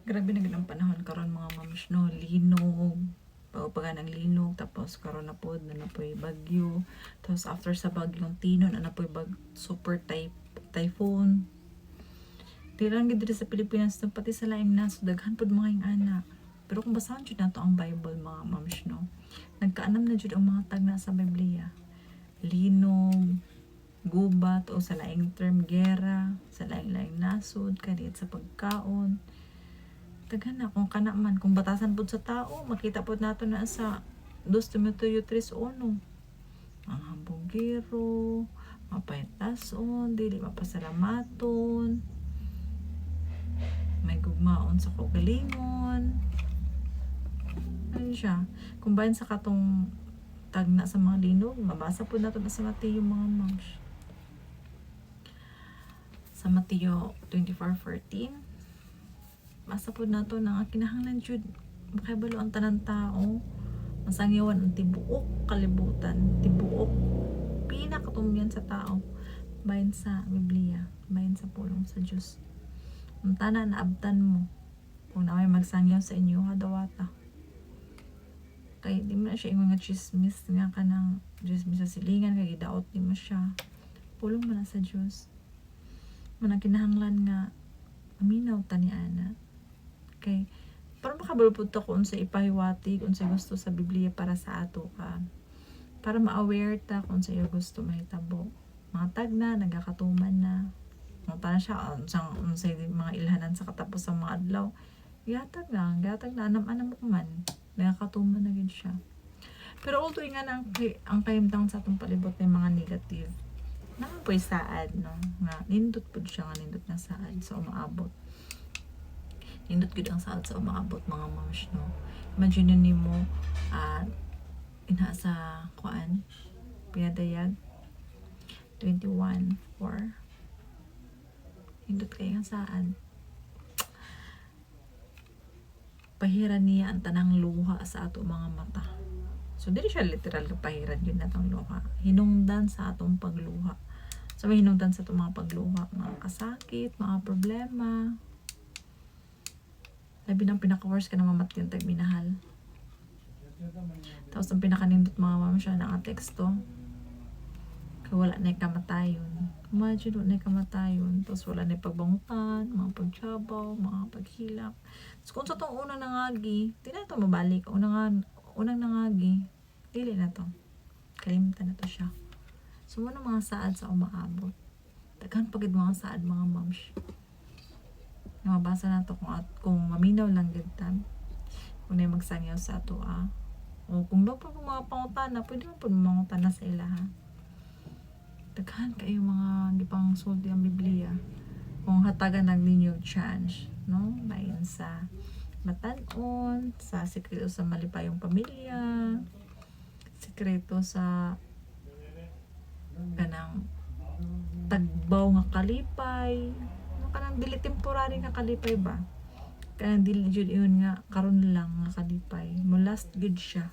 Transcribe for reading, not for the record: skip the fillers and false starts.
Grabe na gid ang panahon karon mga mams no, linog. Pagpaga ng linog, tapos karon na pod na napoy bagyo. Tapos after sa bagyong Tinon, na napoy super typhoon. Di lang gid diri sa Pilipinas no, pati sa laing nas daghan pod mga yung anak. Pero kung basahan jud nato ang Bible mga mams no, nagkaanam na jud ang mga tagna sa Biblia. Linog, gubat o sa laing term gera, sa laing-laing nasod, kanit sa pagkaon. Daghan na kung kana man, kung batasan pud sa tao, makita pud nato na sa 2 Timoteo 3:1. Ang hambugero, mapaytason, dili mapasalamaton, may gugmaon sa kaugalingon. Ano siya? Combine sa katong tagna sa mga linog, mabasa po nato na sa Mateo mga moms. Sa Mateo 24:14, basa po nato na kinahanglan jud makahibalo ang tanan tao, masangyawan ang tibuok kalibutan, tibuok pinakatumyan sa tao, bahin sa Biblia, bahin sa pulong sa Dios. Ang tanan na abtan mo, kung na may magsangyaw sa inyo, hadawata. Kay di mo na siya ingon nga chismis nga ka ng chismis sa silingan, kay gidaot di mo siya. Pulong mo na sa Dios. Manang kinahanglan nga aminaw ta ni ana. Kay para makabulpod ta kung sa ipahiwati, kung sa gusto sa Biblia para sa ato ka. Para ma-aware ta kung sa iyo gusto mahitabo. Mga tagna, nagakatuman na. Mga tanan siya, sa mga ilhanan sa katapos ng mga adlaw. Gatag na, anam-anam ko man. Nagakatuman na gid siya. Pero although nga ang kahimtang sa atong palibot ng mga negative, naman po'y saad, no? Nga, nindot po siya nga, nindot na saad sa umaabot. Nindot gud ang saad sa umaabot, mga moms, no? Imagine ni mo, ina sa kuan, pinadayag, 21:4. Nindot kayo ang saad. Pahiran niya ang tanang luha sa ato mga mata. So, dili siya literal na pahiran yun natang luha. Hinungdan sa atong pagluha. So, may hinungdan sa atong mga pagluha. Mga kasakit, mga problema. Labi ng pinaka-worst ka na mamatyan tag minahal. Tapos, ang pinakanindot mga mama siya na ang teksto. Kaya wala na kamatayon. Imagine, wala na kamatayon. Tapos, wala na pagbangutan, mga pagtsabaw, mga paghilak. So, kung sa itong unang nangagi, di na ito mabalik. Unang nangagi, dili na to. Kalimutan na to siya. So, muna mga saad sa umaabot. Daghan pagid mga saad, mga moms. Mabasa na to kung maminaw lang gintan. Kung na magsangyaw sa ato, O kung daw pa mga pangutana, pwede mo po mangutana sa ila, ha? Daghan kayo mga gipang sulti ang Biblia. Kung hatagan ng ninyo chance, no? Bayan sa matanon, sa sikreto sa malipayong pamilya, sikreto sa kanang tagbaw nga kalipay, no, kanang dili temporary nga kalipay ba? Kanang dili jud iyon nga karon lang nga kalipay. Mo last good siya.